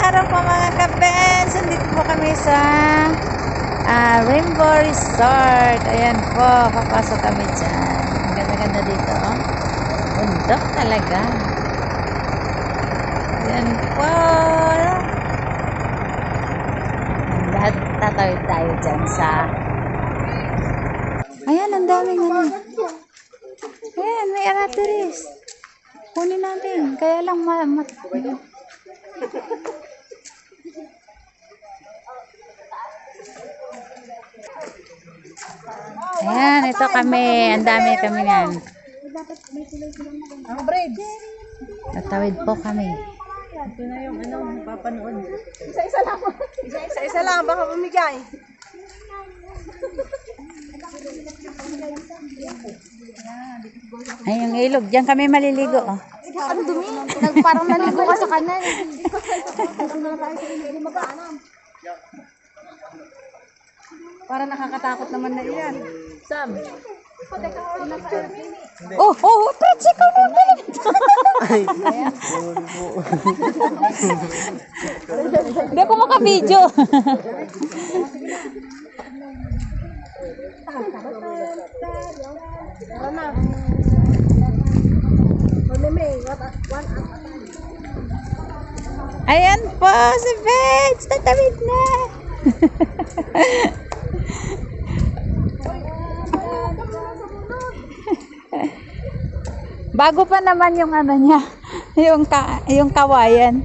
araw po mga kabens. Nandito po kami sa Rainbow Resort. Ayan po, papasok kami dyan. Ang ganda-ganda dito. Oh. Bundok talaga. Ayan po. Lahat tatawid tayo dyan sa... Ayan, ang daming ano. Ayan, may aratiris. Kunin natin. Kaya lang Ayan, ito kami. Ang dami kami yan. Ang bread. Tatawid po kami. Ito na yung papanood. Isa-isa lang. Isa-isa lang. Baka pumigay. Ay, yung ilog. Diyan kami maliligo. Oh. Ano dumi? Parang naligo ka sa kanan. Parang nakakatakot naman na iyan. Sam. Oh, Tetsi ko naman. Hindi ako makabidyo. Tara na. Ayan po, si Vets. Tatawid na. Bago pa naman yung ano niya, yung kawayan.